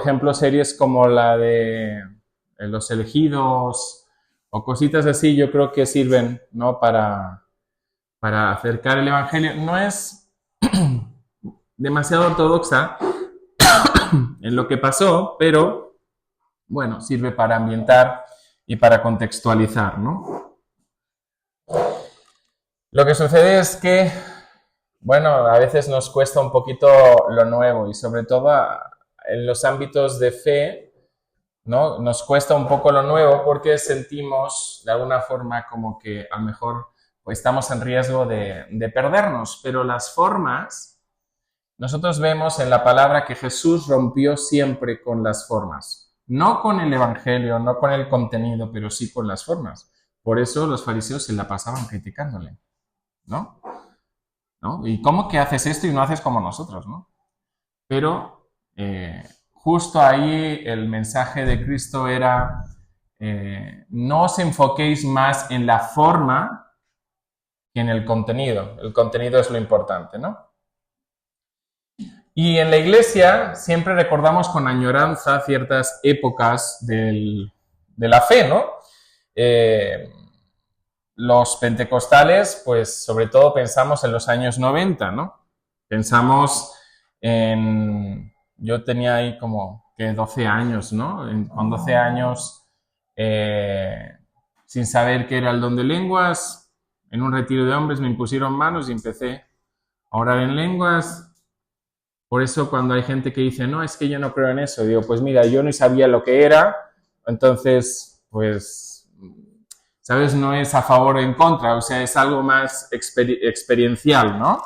ejemplo, series como la de Los Elegidos o cositas así, yo creo que sirven, ¿no? Para acercar el Evangelio. No es demasiado ortodoxa en lo que pasó, pero bueno, sirve para ambientar y para contextualizar, ¿no? Lo que sucede es que, bueno, a veces nos cuesta un poquito lo nuevo y sobre todo en los ámbitos de fe, ¿no? Nos cuesta un poco lo nuevo porque sentimos de alguna forma como que a lo mejor pues, estamos en riesgo de perdernos, pero las formas, nosotros vemos en la palabra que Jesús rompió siempre con las formas, no con el Evangelio, no con el contenido, pero sí con las formas. Por eso los fariseos se la pasaban criticándole, ¿no? ¿No? ¿Y cómo que haces esto y no haces como nosotros, ¿no? Pero justo ahí el mensaje de Cristo era, no os enfoquéis más en la forma que en el contenido. El contenido es lo importante, ¿no? Y en la iglesia siempre recordamos con añoranza ciertas épocas de la fe, ¿no? Los pentecostales, pues sobre todo pensamos en los años 90, ¿no? Pensamos yo tenía ahí como que 12 años, ¿no? Con 12 años, sin saber qué era el don de lenguas, en un retiro de hombres me impusieron manos y empecé a orar en lenguas. Por eso cuando hay gente que dice, no, es que yo no creo en eso, digo, pues mira, yo no sabía lo que era, entonces, pues, ¿sabes? No es a favor o en contra, o sea, es algo más experiencial, ¿no?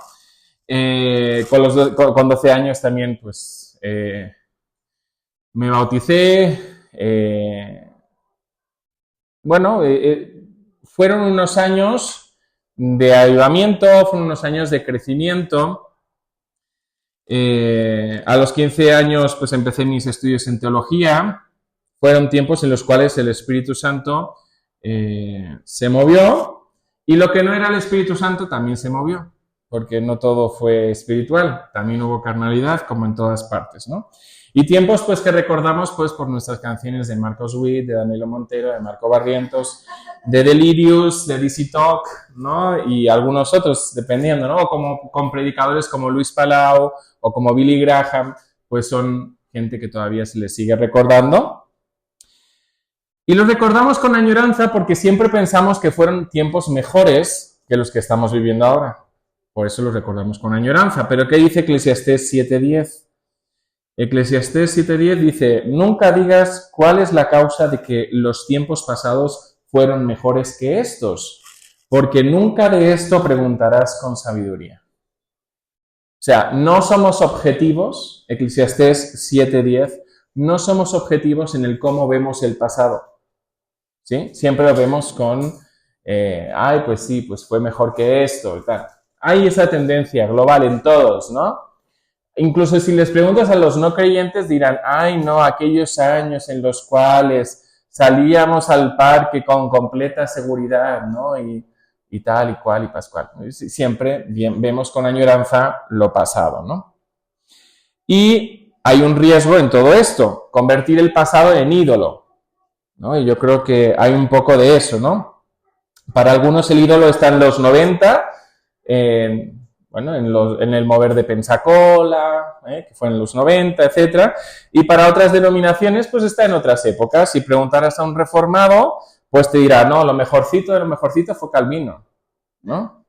Con 12 años también, pues, me bauticé, fueron unos años de avivamiento, fueron unos años de crecimiento. A los 15 años, pues, empecé mis estudios en teología. Fueron tiempos en los cuales el Espíritu Santo se movió y lo que no era el Espíritu Santo también se movió, porque no todo fue espiritual, también hubo carnalidad como en todas partes, ¿no? Y tiempos pues que recordamos pues por nuestras canciones de Marcos Witt, de Danilo Montero, de Marco Barrientos, de Delirious, de DC Talk, ¿no? Y algunos otros, dependiendo, ¿no? Como con predicadores como Luis Palau o como Billy Graham, pues son gente que todavía se les sigue recordando. Y los recordamos con añoranza porque siempre pensamos que fueron tiempos mejores que los que estamos viviendo ahora. Por eso los recordamos con añoranza. ¿Pero qué dice Eclesiastés 7:10? Eclesiastés 7:10 dice, nunca digas cuál es la causa de que los tiempos pasados fueron mejores que estos, porque nunca de esto preguntarás con sabiduría. O sea, no somos objetivos, Eclesiastés 7:10, no somos objetivos en el cómo vemos el pasado. ¿Sí? Siempre lo vemos con, pues sí, pues fue mejor que esto y tal. Hay esa tendencia global en todos, ¿no? Incluso si les preguntas a los no creyentes dirán, no, aquellos años en los cuales salíamos al parque con completa seguridad, ¿no? Y tal y cual y pascual. Siempre vemos con añoranza lo pasado, ¿no? Y hay un riesgo en todo esto, convertir el pasado en ídolo, ¿no? Y yo creo que hay un poco de eso, ¿no? Para algunos el ídolo está en los 90, en el mover de Pensacola, que fue en los 90, etcétera, y para otras denominaciones pues está en otras épocas. Si preguntaras a un reformado, pues te dirá, no, lo mejorcito de lo mejorcito fue Calvino, ¿no?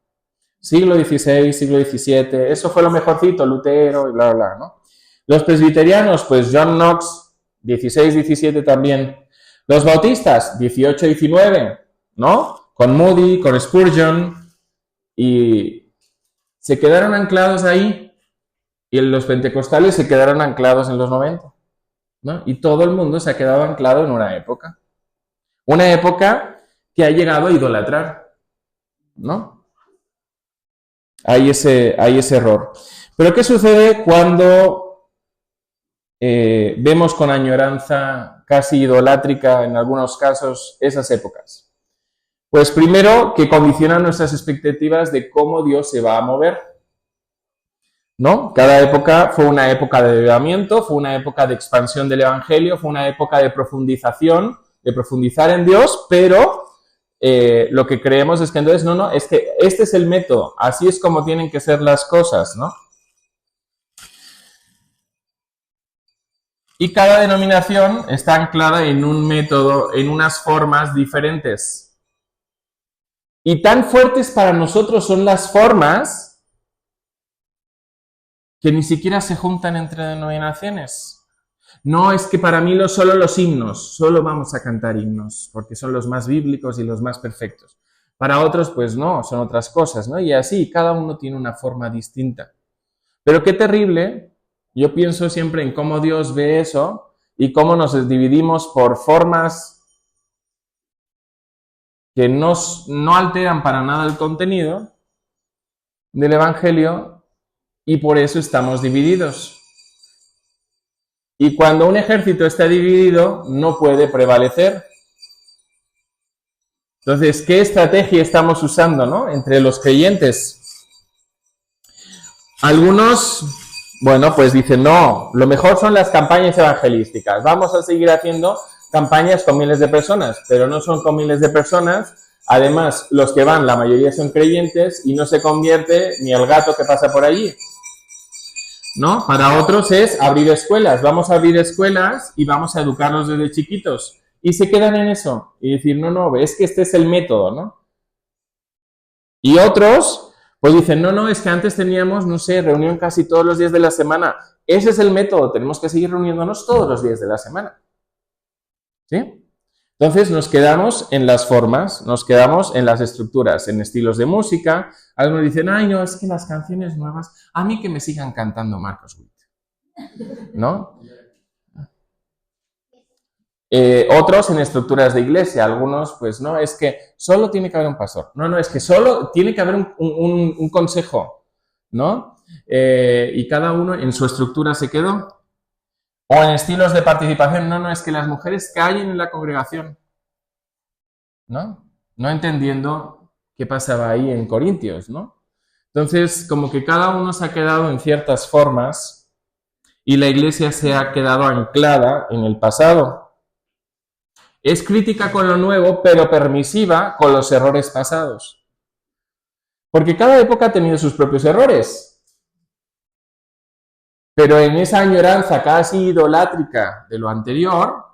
Siglo XVI, siglo XVII, eso fue lo mejorcito, Lutero, y bla, bla, bla, ¿no? Los presbiterianos, pues John Knox, 16, 17 también. Los bautistas, 18, 19, ¿no? Con Moody, con Spurgeon, y se quedaron anclados ahí, y los pentecostales se quedaron anclados en los 90, ¿no? Y todo el mundo se ha quedado anclado en una época que ha llegado a idolatrar, ¿no? Hay ese error. Pero ¿qué sucede cuando vemos con añoranza casi idolátrica en algunos casos esas épocas? Pues primero que condicionan nuestras expectativas de cómo Dios se va a mover. ¿no? Cada época fue una época de avivamiento, fue una época de expansión del Evangelio, fue una época de profundización, de profundizar en Dios, pero lo que creemos es que entonces, no, es que este es el método, así es como tienen que ser las cosas, ¿no? Y cada denominación está anclada en un método, en unas formas diferentes. Y tan fuertes para nosotros son las formas que ni siquiera se juntan entre denominaciones. No es que para mí solo los himnos, solo vamos a cantar himnos, porque son los más bíblicos y los más perfectos. Para otros, pues no, son otras cosas, ¿no? Y así, cada uno tiene una forma distinta. Pero qué terrible, yo pienso siempre en cómo Dios ve eso y cómo nos dividimos por formas que no alteran para nada el contenido del Evangelio y por eso estamos divididos. Y cuando un ejército está dividido, no puede prevalecer. Entonces, ¿qué estrategia estamos usando, no? Entre los creyentes. Algunos, bueno, pues dicen, no, lo mejor son las campañas evangelísticas. Vamos a seguir haciendo campañas con miles de personas, pero no son con miles de personas. Además, los que van, la mayoría son creyentes y no se convierte ni el gato que pasa por allí. ¿No? Para otros es abrir escuelas. Vamos a abrir escuelas y vamos a educarlos desde chiquitos. Y se quedan en eso. Y decir, no, es que este es el método, ¿no? Y otros, pues dicen, no, es que antes teníamos, no sé, reunión casi todos los días de la semana. Ese es el método. Tenemos que seguir reuniéndonos todos los días de la semana. ¿Sí? Entonces nos quedamos en las formas, nos quedamos en las estructuras, en estilos de música. Algunos dicen, ay, no, es que las canciones nuevas, a mí que me sigan cantando Marcos Witt, ¿no? Otros en estructuras de iglesia, algunos, pues no, es que solo tiene que haber un pastor. No, es que solo tiene que haber un consejo, ¿no? Y cada uno en su estructura se quedó. O en estilos de participación, no, es que las mujeres callen en la congregación, ¿no? No entendiendo qué pasaba ahí en Corintios, ¿no? Entonces, como que cada uno se ha quedado en ciertas formas y la iglesia se ha quedado anclada en el pasado. Es crítica con lo nuevo, pero permisiva con los errores pasados. Porque cada época ha tenido sus propios errores. Pero en esa añoranza casi idolátrica de lo anterior,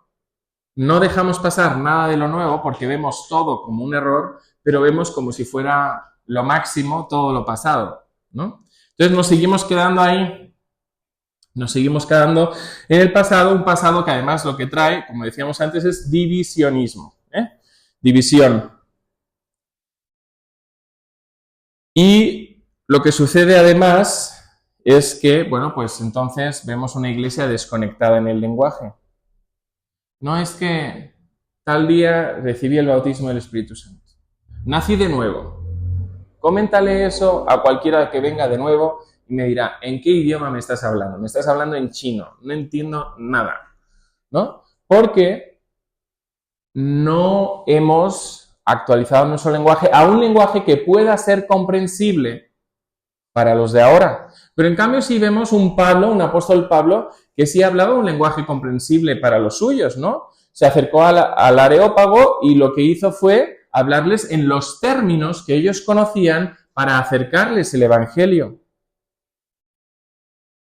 no dejamos pasar nada de lo nuevo porque vemos todo como un error, pero vemos como si fuera lo máximo todo lo pasado, ¿no? Entonces nos seguimos quedando ahí, nos seguimos quedando en el pasado, un pasado que además lo que trae, como decíamos antes, es divisionismo, división. Y lo que sucede además es que, bueno, pues entonces vemos una iglesia desconectada en el lenguaje. No es que tal día recibí el bautismo del Espíritu Santo. Nací de nuevo. Coméntale eso a cualquiera que venga de nuevo y me dirá, ¿en qué idioma me estás hablando? Me estás hablando en chino. No entiendo nada, ¿no? Porque no hemos actualizado nuestro lenguaje a un lenguaje que pueda ser comprensible para los de ahora. Pero en cambio sí vemos un Pablo, un apóstol Pablo, que sí hablaba un lenguaje comprensible para los suyos, ¿no? Se acercó al Areópago y lo que hizo fue hablarles en los términos que ellos conocían para acercarles el Evangelio.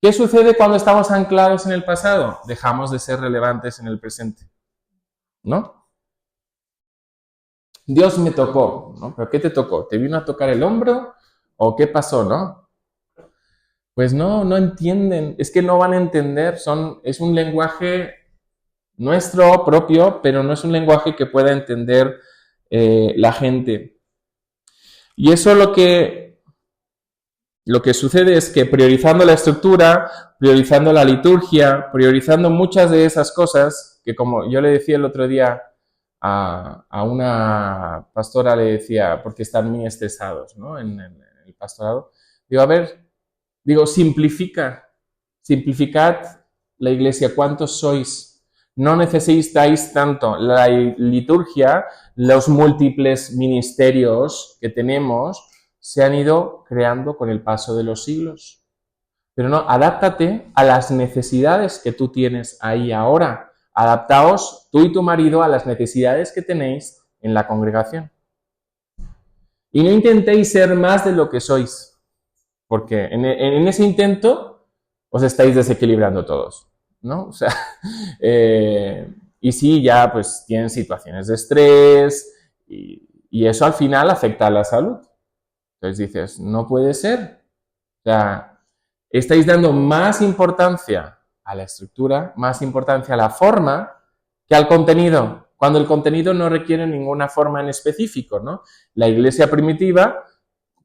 ¿Qué sucede cuando estamos anclados en el pasado? Dejamos de ser relevantes en el presente, ¿no? Dios me tocó, ¿no? ¿Pero qué te tocó? ¿Te vino a tocar el hombro? ¿O qué pasó, no? Pues no entienden, es que no van a entender, es un lenguaje nuestro propio, pero no es un lenguaje que pueda entender la gente. Y eso lo que sucede es que priorizando la estructura, priorizando la liturgia, priorizando muchas de esas cosas, que como yo le decía el otro día a una pastora, le decía, porque están muy estresados, ¿no? En el pastorado, simplificad la iglesia, ¿cuántos sois? No necesitáis tanto. La liturgia, los múltiples ministerios que tenemos se han ido creando con el paso de los siglos. Pero no, adáptate a las necesidades que tú tienes ahí ahora. Adaptaos tú y tu marido a las necesidades que tenéis en la congregación. Y no intentéis ser más de lo que sois, porque en ese intento os estáis desequilibrando todos, ¿no? O sea, y sí, ya pues tienen situaciones de estrés y eso al final afecta a la salud. Entonces dices, no puede ser. O sea, estáis dando más importancia a la estructura, más importancia a la forma que al contenido, cuando el contenido no requiere ninguna forma en específico, ¿no? La iglesia primitiva,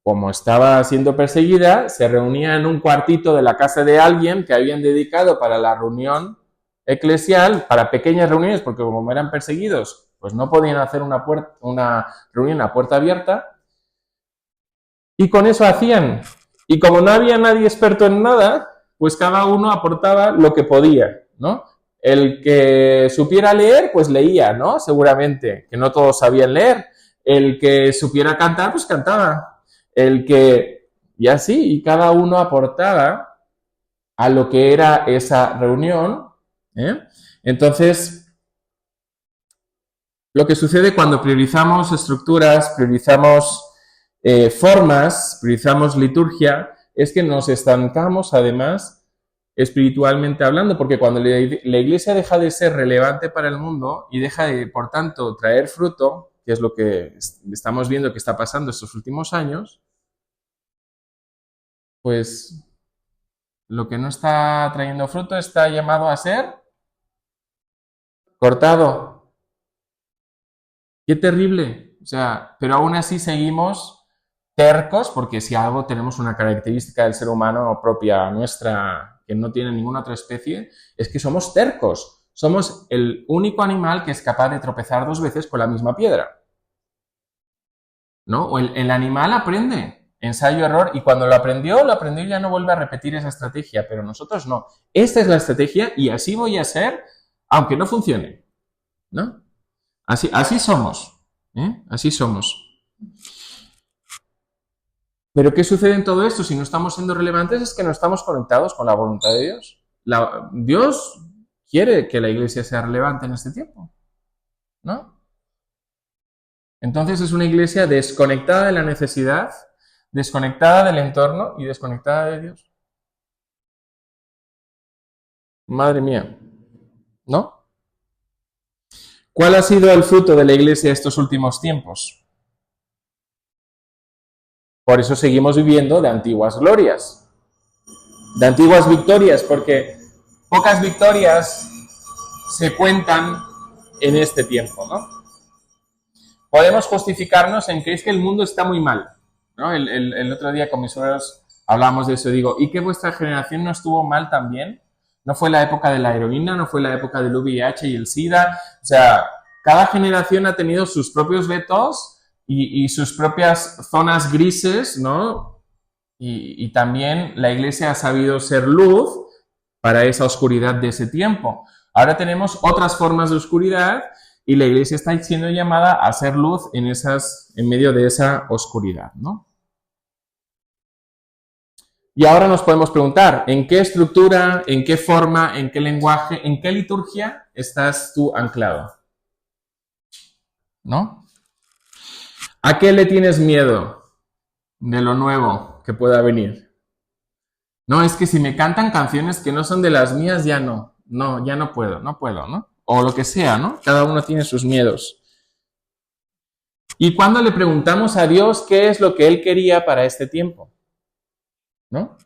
como estaba siendo perseguida, se reunía en un cuartito de la casa de alguien que habían dedicado para la reunión eclesial, para pequeñas reuniones, porque como eran perseguidos, pues no podían hacer una reunión a puerta abierta, y con eso hacían. Y como no había nadie experto en nada, pues cada uno aportaba lo que podía, ¿no? El que supiera leer, pues leía, ¿no? Seguramente, que no todos sabían leer. El que supiera cantar, pues cantaba. Y así, y cada uno aportaba a lo que era esa reunión, ¿eh? Entonces, lo que sucede cuando priorizamos estructuras, priorizamos formas, priorizamos liturgia, es que nos estancamos además espiritualmente hablando, porque cuando la iglesia deja de ser relevante para el mundo y deja de, por tanto, traer fruto, que es lo que estamos viendo que está pasando estos últimos años, pues lo que no está trayendo fruto está llamado a ser cortado. ¡Qué terrible! O sea, pero aún así seguimos tercos, porque si algo tenemos una característica del ser humano propia nuestra, que no tiene ninguna otra especie, es que somos tercos. Somos el único animal que es capaz de tropezar 2 veces con la misma piedra, ¿no? O el animal aprende, ensayo-error, y cuando lo aprendió y ya no vuelve a repetir esa estrategia, pero nosotros no. Esta es la estrategia y así voy a ser, aunque no funcione, ¿no? Así somos, ¿eh? Así somos. Pero ¿qué sucede en todo esto? Si no estamos siendo relevantes es que no estamos conectados con la voluntad de Dios. Dios quiere que la iglesia sea relevante en este tiempo, ¿no? Entonces es una iglesia desconectada de la necesidad, desconectada del entorno y desconectada de Dios. Madre mía, ¿no? ¿Cuál ha sido el fruto de la iglesia estos últimos tiempos? Por eso seguimos viviendo de antiguas glorias, de antiguas victorias, porque pocas victorias se cuentan en este tiempo, ¿no? Podemos justificarnos en que es que el mundo está muy mal, ¿no? El otro día con mis suegros hablamos de eso, digo, ¿y que vuestra generación no estuvo mal también? ¿No fue la época de la heroína? ¿No fue la época del VIH y el SIDA? O sea, cada generación ha tenido sus propios vetos y sus propias zonas grises, ¿no? Y también la iglesia ha sabido ser luz para esa oscuridad de ese tiempo. Ahora tenemos otras formas de oscuridad y la iglesia está siendo llamada a ser luz en medio de esa oscuridad, ¿no? Y ahora nos podemos preguntar, ¿en qué estructura, en qué forma, en qué lenguaje, en qué liturgia estás tú anclado? ¿No? ¿A qué le tienes miedo de lo nuevo que pueda venir? No, es que si me cantan canciones que no son de las mías, ya no. No, ya no puedo, ¿no? O lo que sea, ¿no? Cada uno tiene sus miedos. Y cuando le preguntamos a Dios qué es lo que Él quería para este tiempo, ¿no?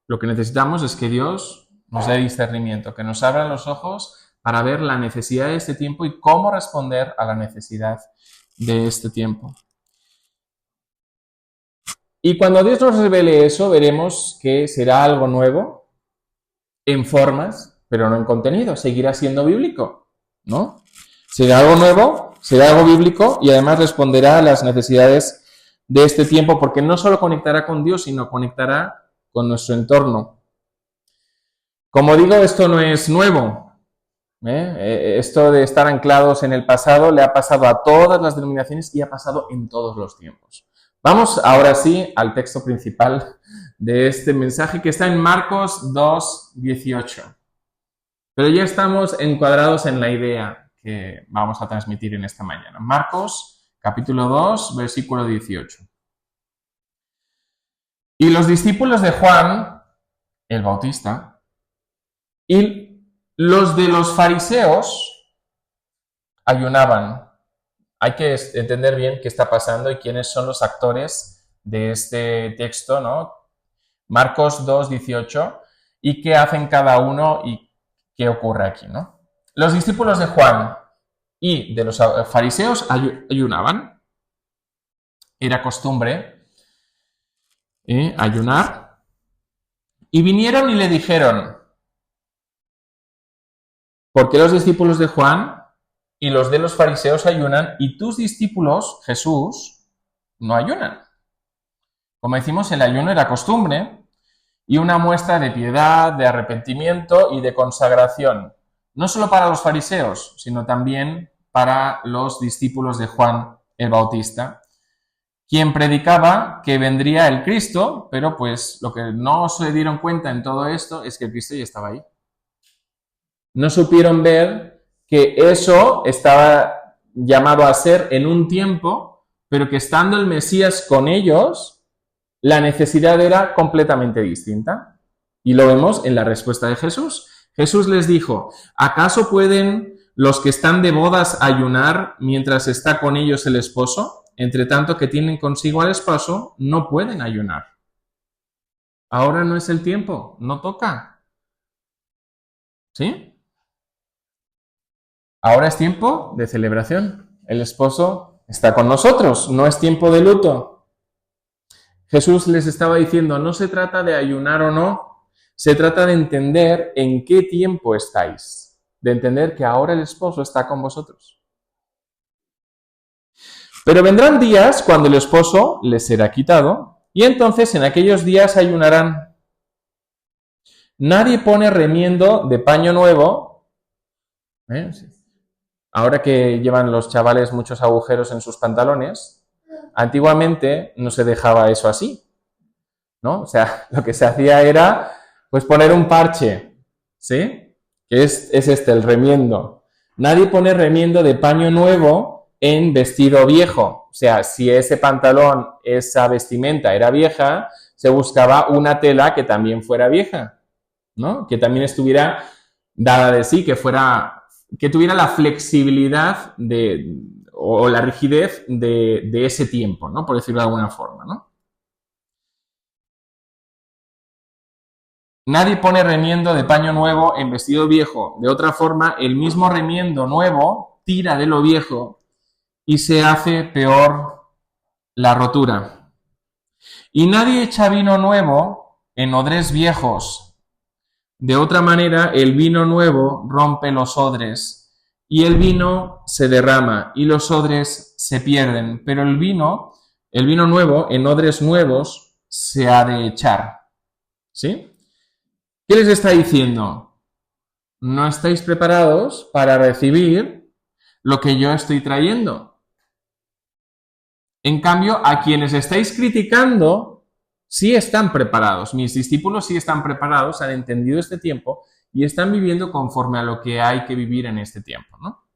Lo que necesitamos es que Dios nos dé discernimiento, que nos abra los ojos para ver la necesidad de este tiempo y cómo responder a la necesidad de este tiempo. Y cuando Dios nos revele eso, veremos que será algo nuevo en formas, pero no en contenido. Seguirá siendo bíblico, ¿no? Será algo nuevo, será algo bíblico y además responderá a las necesidades de este tiempo, porque no solo conectará con Dios, sino conectará con nuestro entorno. Como digo, esto no es nuevo. Esto de estar anclados en el pasado le ha pasado a todas las denominaciones y ha pasado en todos los tiempos. Vamos ahora sí al texto principal de este mensaje que está en Marcos 2:18. Pero ya estamos encuadrados en la idea que vamos a transmitir en esta mañana. Marcos capítulo 2, versículo 18. Y los discípulos de Juan, el Bautista, y los de los fariseos ayunaban. Hay que entender bien qué está pasando y quiénes son los actores de este texto, ¿no? Marcos 2:18, y qué hacen cada uno y qué ocurre aquí, ¿no? Los discípulos de Juan y de los fariseos ayunaban. Era costumbre ayunar. Y vinieron y le dijeron, ¿por qué los discípulos de Juan y los de los fariseos ayunan y tus discípulos, Jesús, no ayunan? Como decimos, el ayuno era costumbre y una muestra de piedad, de arrepentimiento y de consagración, no solo para los fariseos, sino también para los discípulos de Juan el Bautista, quien predicaba que vendría el Cristo, pero pues lo que no se dieron cuenta en todo esto es que el Cristo ya estaba ahí. No supieron ver que eso estaba llamado a ser en un tiempo, pero que estando el Mesías con ellos, la necesidad era completamente distinta. Y lo vemos en la respuesta de Jesús. Jesús les dijo, ¿acaso pueden los que están de bodas ayunar mientras está con ellos el esposo? Entre tanto que tienen consigo al esposo, no pueden ayunar. Ahora no es el tiempo, no toca. ¿Sí? Ahora es tiempo de celebración. El esposo está con nosotros, no es tiempo de luto. Jesús les estaba diciendo, no se trata de ayunar o no, se trata de entender en qué tiempo estáis, de entender que ahora el esposo está con vosotros. Pero vendrán días cuando el esposo les será quitado, y entonces en aquellos días ayunarán. Nadie pone remiendo de paño nuevo. Ahora que llevan los chavales muchos agujeros en sus pantalones, antiguamente no se dejaba eso así, ¿no? O sea, lo que se hacía era, pues, poner un parche, ¿sí? Que es este, el remiendo. Nadie pone remiendo de paño nuevo en vestido viejo. O sea, si ese pantalón, esa vestimenta era vieja, se buscaba una tela que también fuera vieja, ¿no? Que también estuviera dada de sí, que tuviera la flexibilidad o la rigidez de ese tiempo, ¿no? Por decirlo de alguna forma, ¿no? Nadie pone remiendo de paño nuevo en vestido viejo. De otra forma, el mismo remiendo nuevo tira de lo viejo y se hace peor la rotura. Y nadie echa vino nuevo en odres viejos. De otra manera, el vino nuevo rompe los odres y el vino se derrama y los odres se pierden. Pero el vino nuevo en odres nuevos se ha de echar. ¿Sí? ¿Qué les está diciendo? No estáis preparados para recibir lo que yo estoy trayendo. En cambio, a quienes estáis criticando, sí están preparados. Mis discípulos sí están preparados, han entendido este tiempo y están viviendo conforme a lo que hay que vivir en este tiempo, ¿no?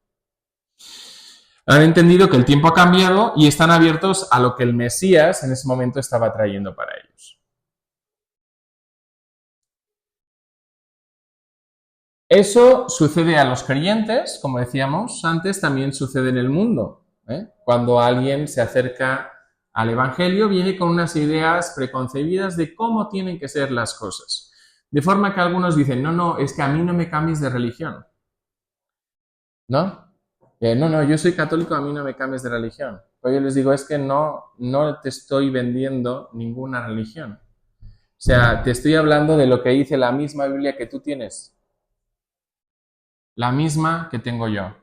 Han entendido que el tiempo ha cambiado y están abiertos a lo que el Mesías en ese momento estaba trayendo para ellos. Eso sucede a los creyentes, como decíamos antes, también sucede en el mundo. Cuando alguien se acerca al Evangelio, viene con unas ideas preconcebidas de cómo tienen que ser las cosas. De forma que algunos dicen, no, es que a mí no me cambies de religión. ¿No? No, yo soy católico, a mí no me cambies de religión. Pues yo les digo, es que no te estoy vendiendo ninguna religión. O sea, te estoy hablando de lo que dice la misma Biblia que tú tienes. La misma que tengo yo.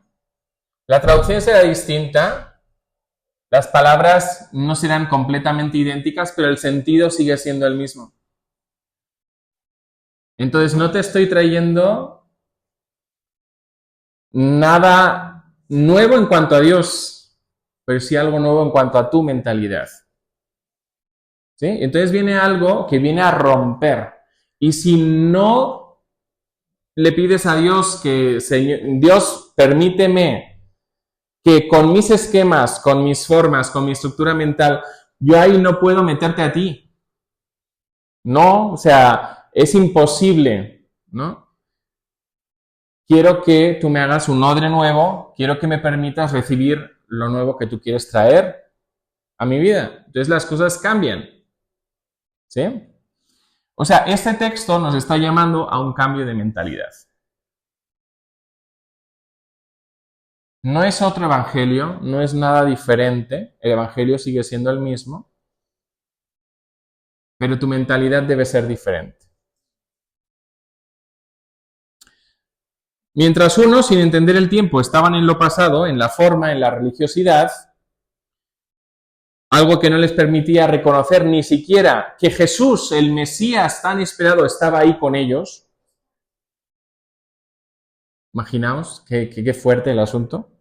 La traducción será distinta, las palabras no serán completamente idénticas, pero el sentido sigue siendo el mismo. Entonces no te estoy trayendo nada nuevo en cuanto a Dios, pero sí algo nuevo en cuanto a tu mentalidad. ¿sí? Entonces viene algo que viene a romper. Y si no le pides a Dios que, Señor, Dios, permíteme que con mis esquemas, con mis formas, con mi estructura mental, yo ahí no puedo meterte a ti. No, o sea, es imposible, ¿no? Quiero que tú me hagas un odre nuevo, quiero que me permitas recibir lo nuevo que tú quieres traer a mi vida. Entonces las cosas cambian, ¿sí? O sea, este texto nos está llamando a un cambio de mentalidad. No es otro evangelio, no es nada diferente, el evangelio sigue siendo el mismo, pero tu mentalidad debe ser diferente. Mientras unos, sin entender el tiempo, estaban en lo pasado, en la forma, en la religiosidad, algo que no les permitía reconocer ni siquiera que Jesús, el Mesías tan esperado, estaba ahí con ellos. Imaginaos qué fuerte el asunto.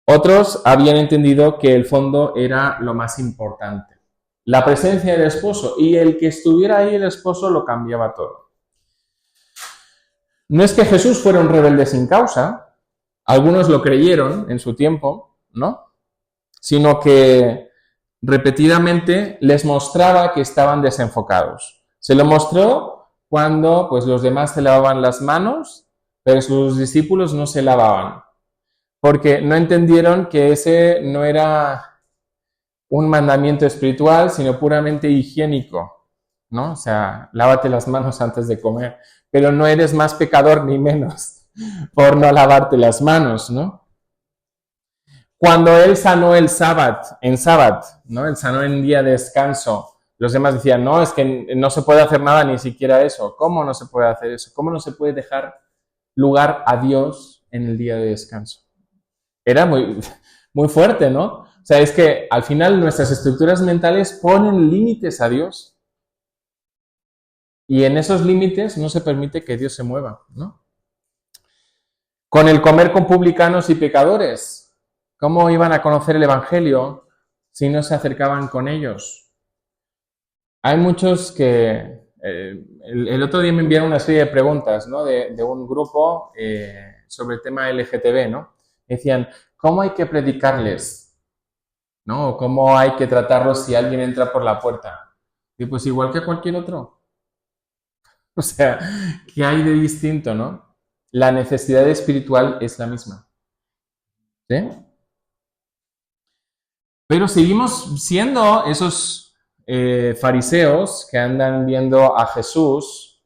Otros habían entendido que el fondo era lo más importante, la presencia del esposo, y el que estuviera ahí el esposo lo cambiaba todo. No es que Jesús fuera un rebelde sin causa, algunos lo creyeron en su tiempo, ¿no? Sino que repetidamente les mostraba que estaban desenfocados. Se lo mostró cuando pues, los demás se lavaban las manos, pero sus discípulos no se lavaban, porque no entendieron que ese no era un mandamiento espiritual, sino puramente higiénico, ¿no? O sea, lávate las manos antes de comer, pero no eres más pecador ni menos por no lavarte las manos, ¿no? Cuando Él sanó el sábado, ¿no? Él sanó en día de descanso, los demás decían, no, es que no se puede hacer nada, ni siquiera eso. ¿Cómo no se puede hacer eso? ¿Cómo no se puede dejar lugar a Dios en el día de descanso? Era muy, muy fuerte, ¿no? O sea, es que al final nuestras estructuras mentales ponen límites a Dios. Y en esos límites no se permite que Dios se mueva, ¿no? Con el comer con publicanos y pecadores, ¿cómo iban a conocer el Evangelio si no se acercaban con ellos? Hay muchos que... el otro día me enviaron una serie de preguntas, ¿no? de un grupo sobre el tema LGTB, ¿no? Decían, ¿cómo hay que predicarles? ¿No? ¿O cómo hay que tratarlos si alguien entra por la puerta? Y pues igual que cualquier otro. O sea, ¿qué hay de distinto, no? La necesidad espiritual es la misma. ¿Sí? Pero seguimos siendo esos fariseos que andan viendo a Jesús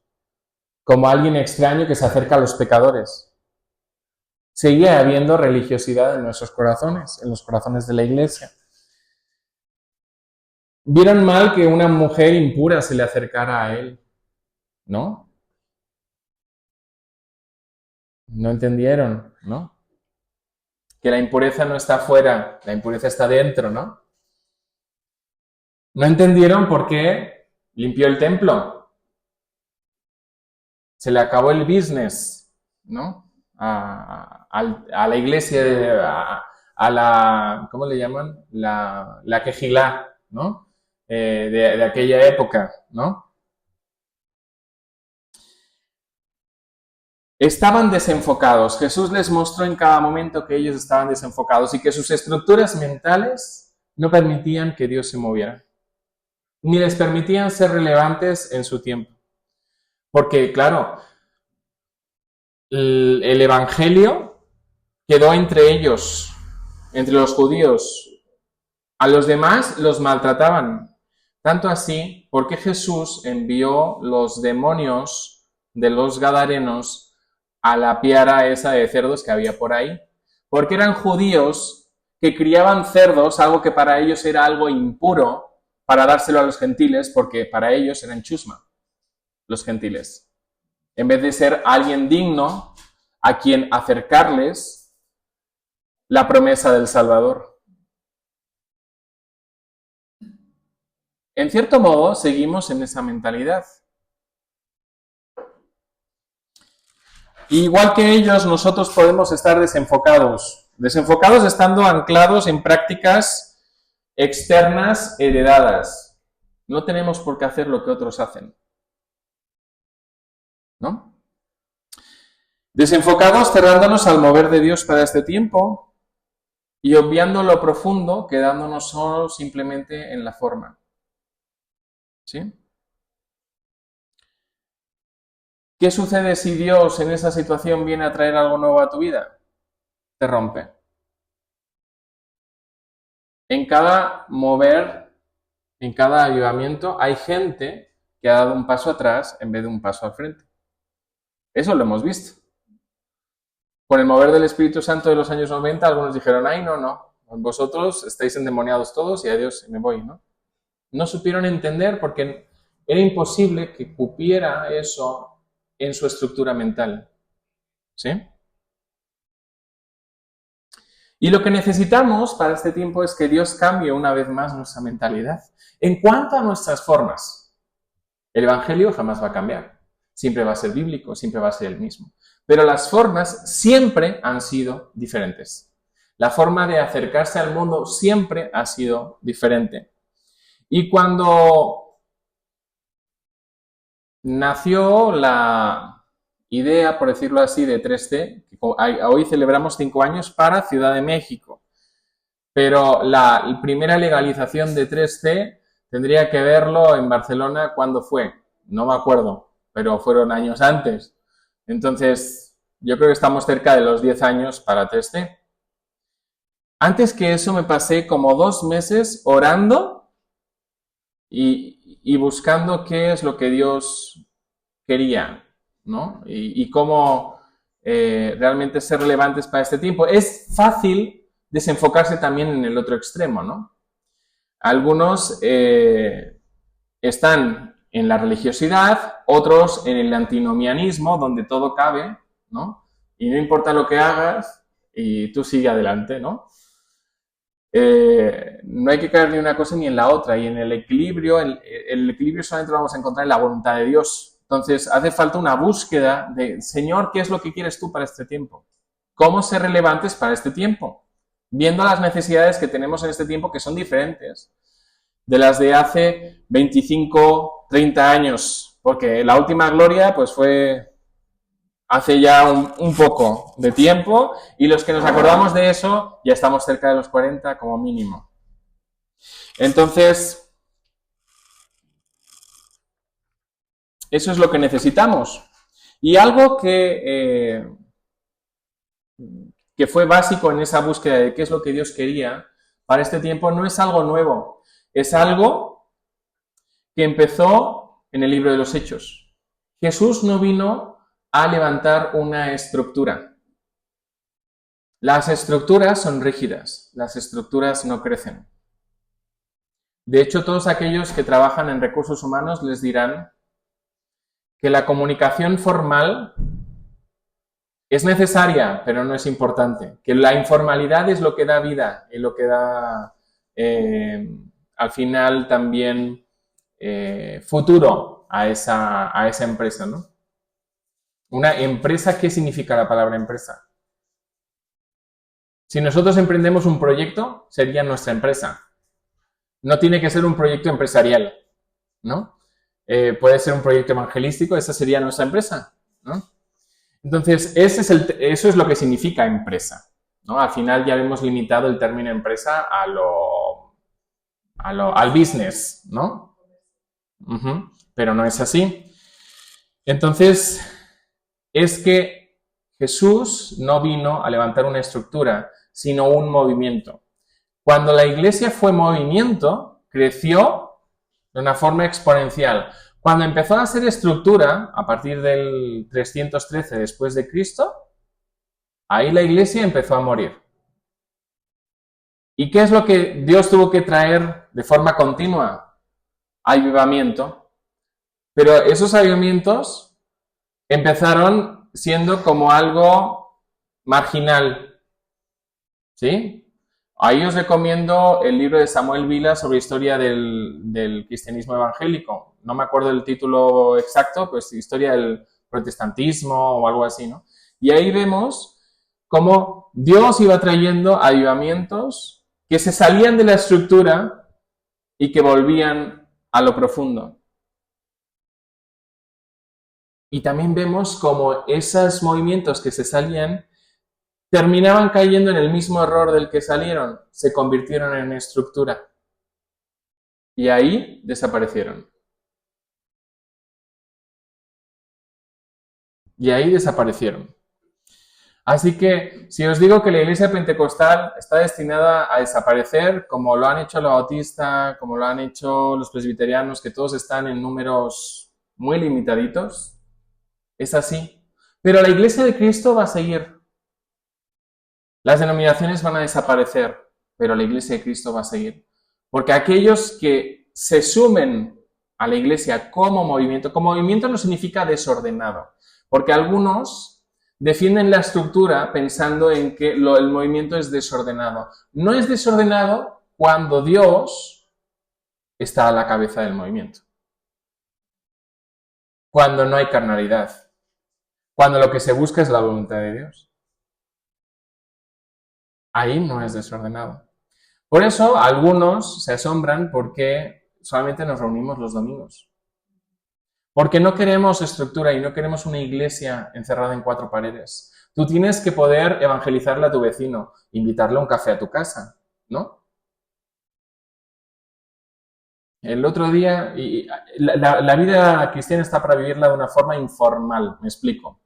como alguien extraño que se acerca a los pecadores. Sigue habiendo religiosidad en nuestros corazones, en los corazones de la iglesia. Vieron mal que una mujer impura se le acercara a él, ¿no? No entendieron, ¿no? Que la impureza no está afuera, la impureza está dentro, ¿no? No entendieron por qué limpió el templo. Se le acabó el business, ¿no? A la iglesia, a la, ¿cómo le llaman? La quejilá, ¿no? De aquella época, ¿no? Estaban desenfocados. Jesús les mostró en cada momento que ellos estaban desenfocados y que sus estructuras mentales no permitían que Dios se moviera, ni les permitían ser relevantes en su tiempo. Porque, claro, el Evangelio quedó entre ellos, entre los judíos. A los demás los maltrataban. Tanto así, porque Jesús envió los demonios de los gadarenos a la piara esa de cerdos que había por ahí. Porque eran judíos que criaban cerdos, algo que para ellos era algo impuro, para dárselo a los gentiles, porque para ellos eran chusma, los gentiles. En vez de ser alguien digno a quien acercarles la promesa del Salvador. En cierto modo, seguimos en esa mentalidad. Igual que ellos, nosotros podemos estar desenfocados. Desenfocados estando anclados en prácticas externas heredadas. No tenemos por qué hacer lo que otros hacen, ¿no? Desenfocados, cerrándonos al mover de Dios para este tiempo y obviando lo profundo, quedándonos solo simplemente en la forma. ¿Sí? ¿Qué sucede si Dios en esa situación viene a traer algo nuevo a tu vida? Te rompe. En cada mover, en cada avivamiento, hay gente que ha dado un paso atrás en vez de un paso al frente. Eso lo hemos visto. Con el mover del Espíritu Santo de los años 90, algunos dijeron, ay, no, vosotros estáis endemoniados todos y adiós, me voy, ¿no? No supieron entender porque era imposible que cupiera eso en su estructura mental. ¿Sí? Y lo que necesitamos para este tiempo es que Dios cambie una vez más nuestra mentalidad. En cuanto a nuestras formas, el Evangelio jamás va a cambiar. Siempre va a ser bíblico, siempre va a ser el mismo. Pero las formas siempre han sido diferentes. La forma de acercarse al mundo siempre ha sido diferente. Y cuando nació la idea, por decirlo así, de 3C, hoy celebramos 5 años para Ciudad de México, pero la primera legalización de 3C tendría que verlo en Barcelona, ¿cuándo fue? No me acuerdo, pero fueron años antes. Entonces, yo creo que estamos cerca de los 10 años para 3C. Antes que eso me pasé como 2 meses orando y buscando qué es lo que Dios quería, ¿no? Y cómo realmente ser relevantes para este tiempo. Es fácil desenfocarse también en el otro extremo, ¿no? Algunos están en la religiosidad, otros en el antinomianismo, donde todo cabe, ¿no? Y no importa lo que hagas, y tú sigue adelante, ¿no? No hay que caer ni en una cosa ni en la otra, y en el equilibrio solamente lo vamos a encontrar en la voluntad de Dios. Entonces, hace falta una búsqueda de, Señor, ¿qué es lo que quieres tú para este tiempo? ¿Cómo ser relevantes para este tiempo? Viendo las necesidades que tenemos en este tiempo, que son diferentes de las de hace 25, 30 años, porque la última gloria pues fue hace ya un poco de tiempo, y los que nos acordamos de eso ya estamos cerca de los 40 como mínimo. Entonces, eso es lo que necesitamos. Y algo que fue básico en esa búsqueda de qué es lo que Dios quería para este tiempo no es algo nuevo, es algo que empezó en el libro de los Hechos. Jesús no vino a levantar una estructura. Las estructuras son rígidas, las estructuras no crecen. De hecho, todos aquellos que trabajan en recursos humanos les dirán que la comunicación formal es necesaria, pero no es importante. Que la informalidad es lo que da vida y lo que da, al final, también futuro a esa empresa, ¿no? Una empresa, ¿qué significa la palabra empresa? Si nosotros emprendemos un proyecto, sería nuestra empresa. No tiene que ser un proyecto empresarial, ¿no? Puede ser un proyecto evangelístico, esa sería nuestra empresa, ¿no? Entonces, eso es lo que significa empresa, ¿no? Al final ya hemos limitado el término empresa al business, ¿no? Pero no es así. Entonces, es que Jesús no vino a levantar una estructura, sino un movimiento. Cuando la iglesia fue movimiento, creció de una forma exponencial. Cuando empezó a ser estructura, a partir del 313 después de Cristo, ahí la iglesia empezó a morir. ¿Y qué es lo que Dios tuvo que traer de forma continua? Avivamiento. Pero esos avivamientos empezaron siendo como algo marginal, ¿sí? Ahí os recomiendo el libro de Samuel Vila sobre historia del cristianismo evangélico. No me acuerdo el título exacto, pues historia del protestantismo o algo así, ¿no? Y ahí vemos cómo Dios iba trayendo avivamientos que se salían de la estructura y que volvían a lo profundo. Y también vemos cómo esos movimientos que se salían terminaban cayendo en el mismo error del que salieron, se convirtieron en estructura. Y ahí desaparecieron. Así que, si os digo que la iglesia pentecostal está destinada a desaparecer, como lo han hecho la bautista, como lo han hecho los presbiterianos, que todos están en números muy limitaditos, es así. Pero la iglesia de Cristo va a seguir. Las denominaciones van a desaparecer, pero la iglesia de Cristo va a seguir. Porque aquellos que se sumen a la iglesia como movimiento no significa desordenado, porque algunos defienden la estructura pensando en que el movimiento es desordenado. No es desordenado cuando Dios está a la cabeza del movimiento. Cuando no hay carnalidad. Cuando lo que se busca es la voluntad de Dios. Ahí no es desordenado. Por eso algunos se asombran porque solamente nos reunimos los domingos. Porque no queremos estructura y no queremos una iglesia encerrada en 4 paredes. Tú tienes que poder evangelizarle a tu vecino, invitarle a un café a tu casa, ¿no? El otro día, la vida cristiana está para vivirla de una forma informal, me explico.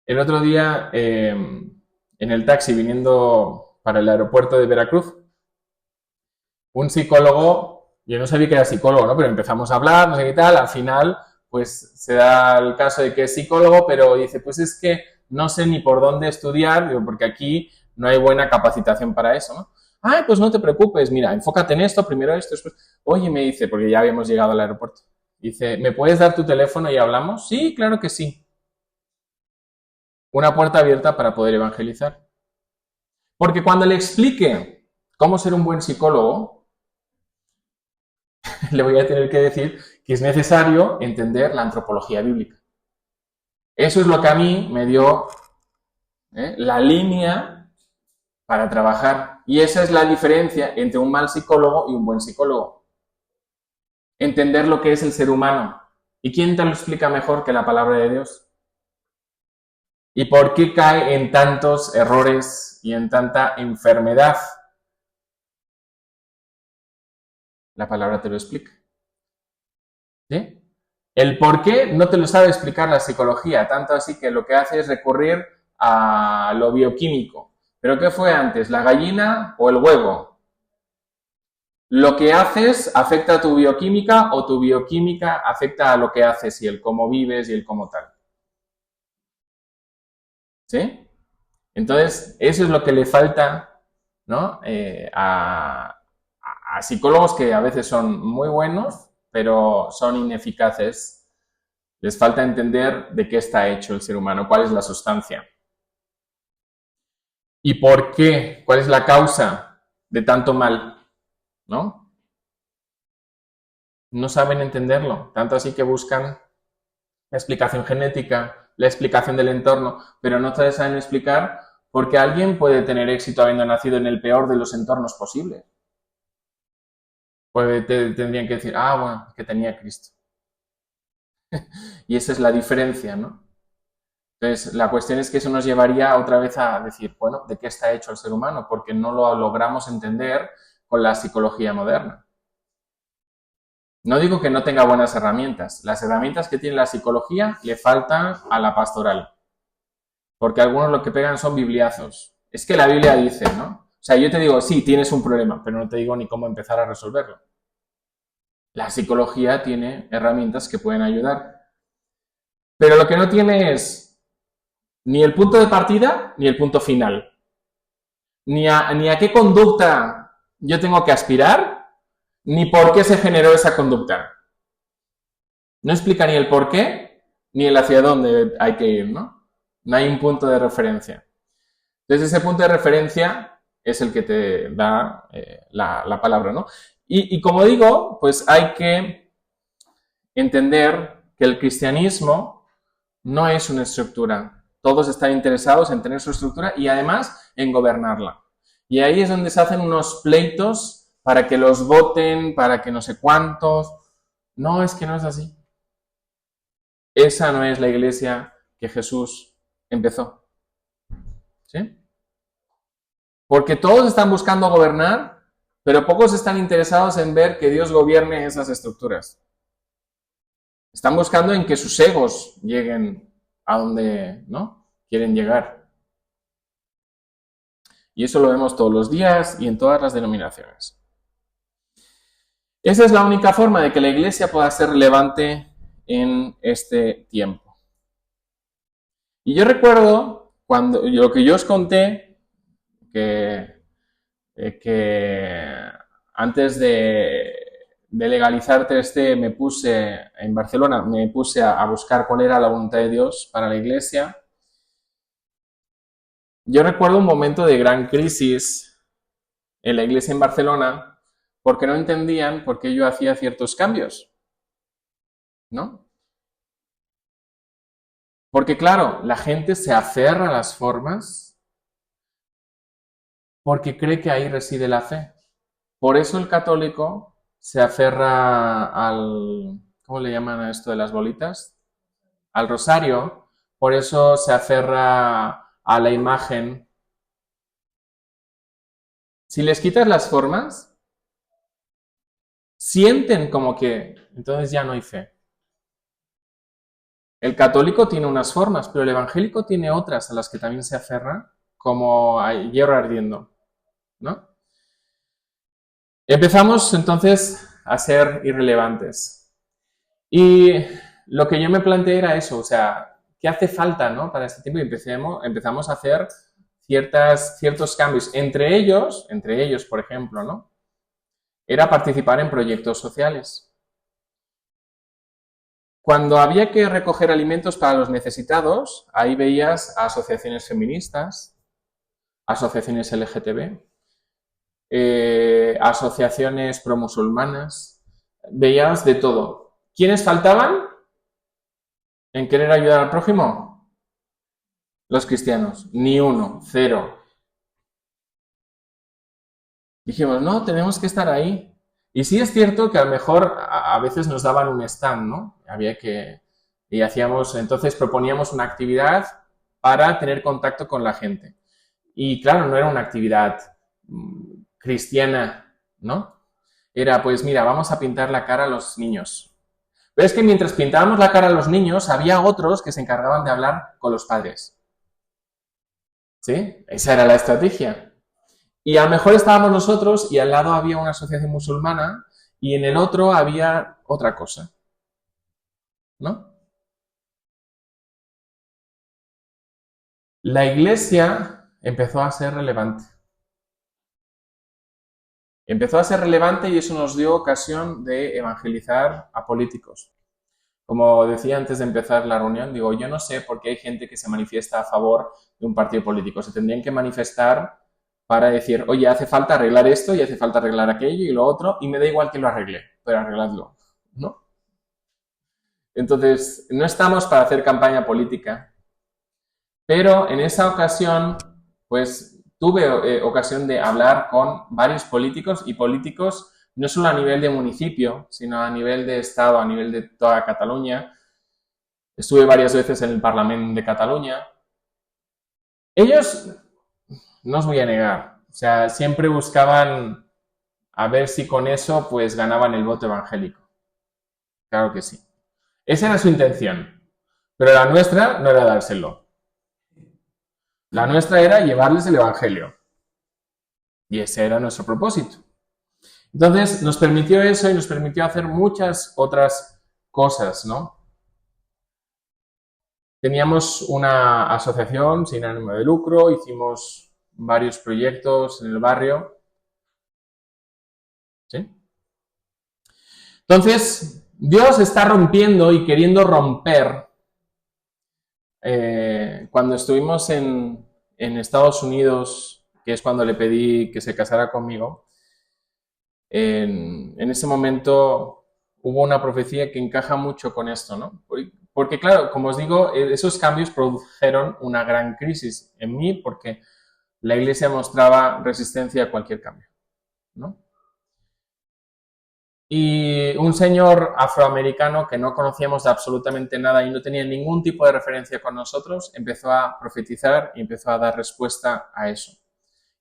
El otro día, en el taxi viniendo para el aeropuerto de Veracruz, un psicólogo, yo no sabía que era psicólogo, ¿no? Pero empezamos a hablar, no sé qué tal, al final, pues se da el caso de que es psicólogo, pero dice, pues es que no sé ni por dónde estudiar, digo, porque aquí no hay buena capacitación para eso, ¿no? Ay, pues no te preocupes, mira, enfócate en esto, primero esto, después... Oye, me dice, porque ya habíamos llegado al aeropuerto, dice, ¿me puedes dar tu teléfono y hablamos? Sí, claro que sí. Una puerta abierta para poder evangelizar. Porque cuando le explique cómo ser un buen psicólogo, le voy a tener que decir que es necesario entender la antropología bíblica. Eso es lo que a mí me dio la línea para trabajar. Y esa es la diferencia entre un mal psicólogo y un buen psicólogo. Entender lo que es el ser humano. ¿Y quién te lo explica mejor que la palabra de Dios? ¿Y por qué cae en tantos errores y en tanta enfermedad? La palabra te lo explica. ¿Sí? El por qué no te lo sabe explicar la psicología, tanto así que lo que hace es recurrir a lo bioquímico. ¿Pero qué fue antes, la gallina o el huevo? ¿Lo que haces afecta a tu bioquímica o tu bioquímica afecta a lo que haces y el cómo vives y el cómo tal? ¿Sí? Entonces, eso es lo que le falta, ¿no? a psicólogos que a veces son muy buenos, pero son ineficaces. Les falta entender de qué está hecho el ser humano, cuál es la sustancia. ¿Y por qué? ¿Cuál es la causa de tanto mal? ¿No? No saben entenderlo, tanto así que buscan la explicación genética, la explicación del entorno, pero no te saben explicar por qué alguien puede tener éxito habiendo nacido en el peor de los entornos posibles. Pues tendrían que decir, bueno, que tenía Cristo. Y esa es la diferencia, ¿no? Entonces, la cuestión es que eso nos llevaría otra vez a decir, bueno, ¿de qué está hecho el ser humano? Porque no lo logramos entender con la psicología moderna. No digo que no tenga buenas herramientas. Las herramientas que tiene la psicología le faltan a la pastoral. Porque algunos lo que pegan son bibliazos. Es que la Biblia dice, ¿no? O sea, yo te digo, sí, tienes un problema, pero no te digo ni cómo empezar a resolverlo. La psicología tiene herramientas que pueden ayudar. Pero lo que no tiene es ni el punto de partida ni el punto final. Ni a qué conducta yo tengo que aspirar, ni por qué se generó esa conducta. No explica ni el por qué, ni el hacia dónde hay que ir, ¿no? No hay un punto de referencia. Entonces, ese punto de referencia es el que te da la palabra, ¿no? Y como digo, pues hay que entender que el cristianismo no es una estructura. Todos están interesados en tener su estructura y además en gobernarla. Y ahí es donde se hacen unos pleitos para que los voten, para que no sé cuántos. No, es que no es así. Esa no es la iglesia que Jesús empezó. ¿Sí? Porque todos están buscando gobernar, pero pocos están interesados en ver que Dios gobierne esas estructuras. Están buscando en que sus egos lleguen a donde, ¿no?, quieren llegar. Y eso lo vemos todos los días y en todas las denominaciones. Esa es la única forma de que la iglesia pueda ser relevante en este tiempo. Y yo recuerdo cuando lo que yo os conté, que antes de legalizar 3T me puse en Barcelona, me puse a buscar cuál era la voluntad de Dios para la iglesia. Yo recuerdo un momento de gran crisis en la iglesia en Barcelona porque no entendían por qué yo hacía ciertos cambios, ¿no? Porque claro, la gente se aferra a las formas porque cree que ahí reside la fe. Por eso el católico se aferra al, ¿cómo le llaman a esto de las bolitas? Al rosario. Por eso se aferra a la imagen. Si les quitas las formas, sienten como que entonces ya no hay fe. El católico tiene unas formas, pero el evangélico tiene otras a las que también se aferra, como a hierro ardiendo, ¿no? Empezamos entonces a ser irrelevantes. Y lo que yo me planteé era eso, o sea, ¿qué hace falta, ¿no?, para este tiempo? Y empezamos a hacer ciertos cambios. Entre ellos, por ejemplo, ¿no?, era participar en proyectos sociales. Cuando había que recoger alimentos para los necesitados, ahí veías a asociaciones feministas, asociaciones LGTB, asociaciones promusulmanas, veías de todo. ¿Quiénes faltaban en querer ayudar al prójimo? Los cristianos. Ni uno, cero. Dijimos, no, tenemos que estar ahí. Y sí es cierto que a lo mejor a veces nos daban un stand, ¿no? Y entonces proponíamos una actividad para tener contacto con la gente. Y claro, no era una actividad cristiana, ¿no? Era, pues mira, vamos a pintar la cara a los niños. Pero es que mientras pintábamos la cara a los niños, había otros que se encargaban de hablar con los padres. ¿Sí? Esa era la estrategia. Y a lo mejor estábamos nosotros y al lado había una asociación musulmana y en el otro había otra cosa, ¿no? La iglesia empezó a ser relevante. Empezó a ser relevante y eso nos dio ocasión de evangelizar a políticos. Como decía antes de empezar la reunión, digo, yo no sé por qué hay gente que se manifiesta a favor de un partido político. Se tendrían que manifestar para decir, oye, hace falta arreglar esto y hace falta arreglar aquello y lo otro, y me da igual que lo arregle, pero arregladlo, ¿no? Entonces, no estamos para hacer campaña política, pero en esa ocasión, pues, tuve ocasión de hablar con varios políticos, y políticos no solo a nivel de municipio, sino a nivel de Estado, a nivel de toda Cataluña. Estuve varias veces en el Parlamento de Cataluña. Ellos, no os voy a negar, o sea, siempre buscaban a ver si con eso pues ganaban el voto evangélico. Claro que sí. Esa era su intención. Pero la nuestra no era dárselo. La nuestra era llevarles el evangelio. Y ese era nuestro propósito. Entonces nos permitió eso y nos permitió hacer muchas otras cosas, ¿no? Teníamos una asociación sin ánimo de lucro, hicimos varios proyectos en el barrio. ¿Sí? Entonces, Dios está rompiendo y queriendo romper. Cuando estuvimos en Estados Unidos, que es cuando le pedí que se casara conmigo, en ese momento hubo una profecía que encaja mucho con esto, ¿no? Porque claro, como os digo, esos cambios produjeron una gran crisis en mí porque la iglesia mostraba resistencia a cualquier cambio, ¿no? Y un señor afroamericano que no conocíamos de absolutamente nada y no tenía ningún tipo de referencia con nosotros, empezó a profetizar y empezó a dar respuesta a eso.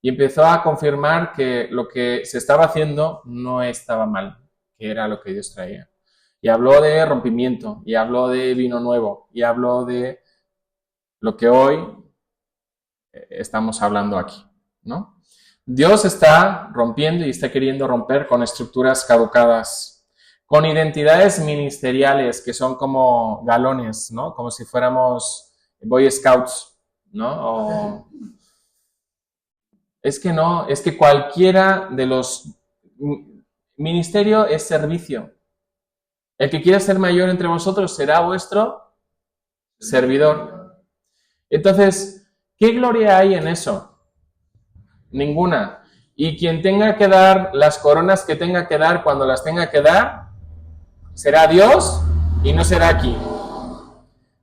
Y empezó a confirmar que lo que se estaba haciendo no estaba mal, que era lo que Dios traía. Y habló de rompimiento, y habló de vino nuevo, y habló de lo que hoy estamos hablando aquí, ¿no? Dios está rompiendo y está queriendo romper con estructuras caducadas, con identidades ministeriales que son como galones, ¿no? Como si fuéramos Boy Scouts, ¿no? Es que no, es que cualquiera de los... Ministerio es servicio. El que quiera ser mayor entre vosotros será vuestro servidor. Entonces, ¿qué gloria hay en eso? Ninguna. Y quien tenga que dar las coronas que tenga que dar cuando las tenga que dar, será Dios y no será aquí.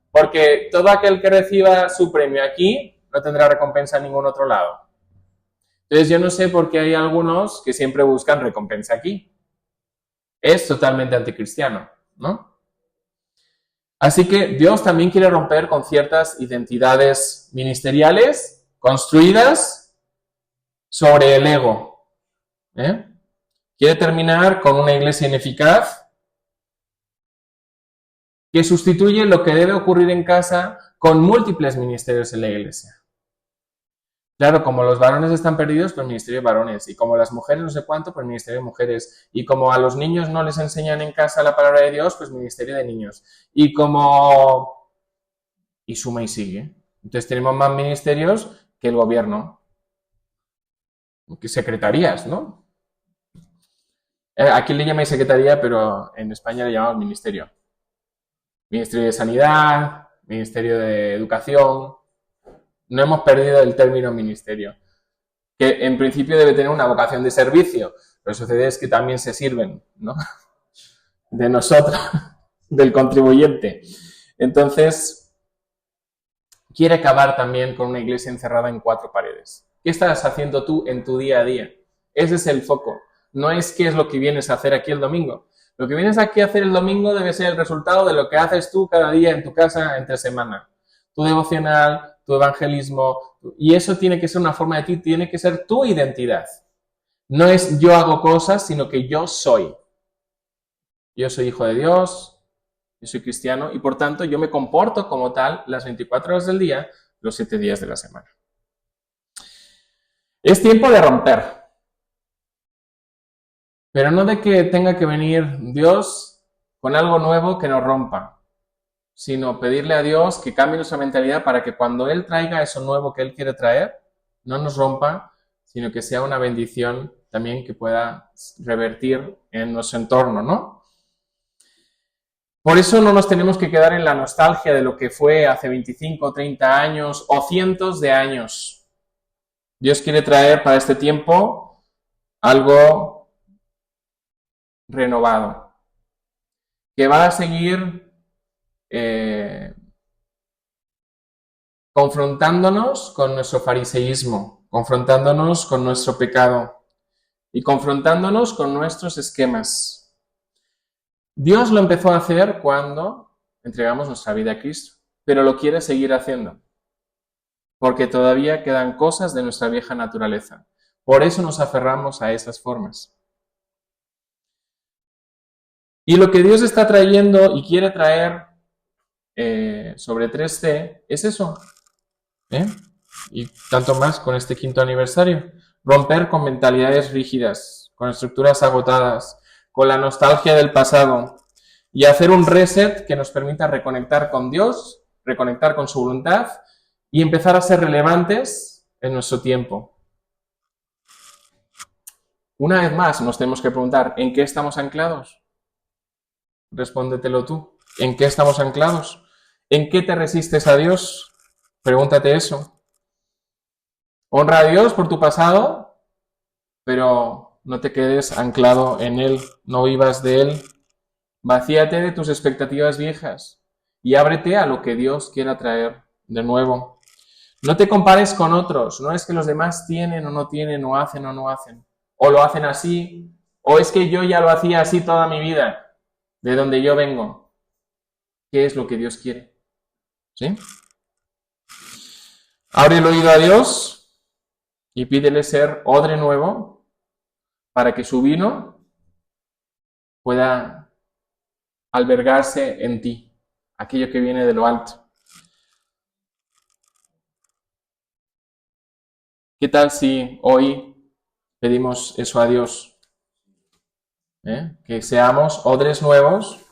Porque todo aquel que reciba su premio aquí no tendrá recompensa en ningún otro lado. Entonces yo no sé por qué hay algunos que siempre buscan recompensa aquí. Es totalmente anticristiano, ¿no? Así que Dios también quiere romper con ciertas identidades ministeriales construidas sobre el ego. Quiere terminar con una iglesia ineficaz que sustituye lo que debe ocurrir en casa con múltiples ministerios en la iglesia. Claro, como los varones están perdidos, pues ministerio de varones. Y como las mujeres no sé cuánto, pues ministerio de mujeres. Y como a los niños no les enseñan en casa la palabra de Dios, pues ministerio de niños. Y como... Y suma y sigue. Entonces tenemos más ministerios que el gobierno. Que secretarías, ¿no? Aquí le llamáis secretaría, pero en España le llamamos ministerio. Ministerio de Sanidad, Ministerio de Educación. No hemos perdido el término ministerio, que en principio debe tener una vocación de servicio. Lo que sucede es que también se sirven, ¿no? De nosotros, del contribuyente. Entonces, quiere acabar también con una iglesia encerrada en 4 paredes. ¿Qué estás haciendo tú en tu día a día? Ese es el foco. No es qué es lo que vienes a hacer aquí el domingo. Lo que vienes aquí a hacer el domingo debe ser el resultado de lo que haces tú cada día en tu casa entre semana. Tu devocional, tu evangelismo, y eso tiene que ser una forma de ti, tiene que ser tu identidad. No es yo hago cosas, sino que yo soy. Yo soy hijo de Dios, yo soy cristiano, y por tanto yo me comporto como tal las 24 horas del día, los 7 días de la semana. Es tiempo de romper. Pero no de que tenga que venir Dios con algo nuevo que nos rompa, sino pedirle a Dios que cambie nuestra mentalidad para que cuando Él traiga eso nuevo que Él quiere traer, no nos rompa, sino que sea una bendición también que pueda revertir en nuestro entorno, ¿no? Por eso no nos tenemos que quedar en la nostalgia de lo que fue hace 25, 30 años o cientos de años. Dios quiere traer para este tiempo algo renovado, que va a seguir confrontándonos con nuestro fariseísmo, confrontándonos con nuestro pecado y confrontándonos con nuestros esquemas. Dios lo empezó a hacer cuando entregamos nuestra vida a Cristo, pero lo quiere seguir haciendo, porque todavía quedan cosas de nuestra vieja naturaleza. Por eso nos aferramos a esas formas. Y lo que Dios está trayendo y quiere traer sobre 3C es eso. Y tanto más con este 5º aniversario. Romper con mentalidades rígidas, con estructuras agotadas, con la nostalgia del pasado y hacer un reset que nos permita reconectar con Dios, reconectar con su voluntad y empezar a ser relevantes en nuestro tiempo. Una vez más nos tenemos que preguntar, ¿en qué estamos anclados? Respóndetelo tú. ¿En qué estamos anclados? ¿En qué te resistes a Dios? Pregúntate eso. Honra a Dios por tu pasado, pero no te quedes anclado en Él, no vivas de Él. Vacíate de tus expectativas viejas y ábrete a lo que Dios quiera traer de nuevo. No te compares con otros, no es que los demás tienen o no tienen, o hacen o no hacen, o lo hacen así ¿O es que yo ya lo hacía así toda mi vida, de donde yo vengo? ¿Qué es lo que Dios quiere? ¿Sí? Abre el oído a Dios y pídele ser odre nuevo para que su vino pueda albergarse en ti, aquello que viene de lo alto. ¿Qué tal si hoy pedimos eso a Dios? Que seamos odres nuevos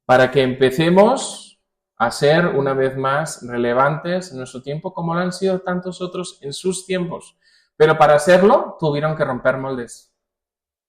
para que empecemos a ser una vez más relevantes en nuestro tiempo como lo han sido tantos otros en sus tiempos. Pero para hacerlo tuvieron que romper moldes.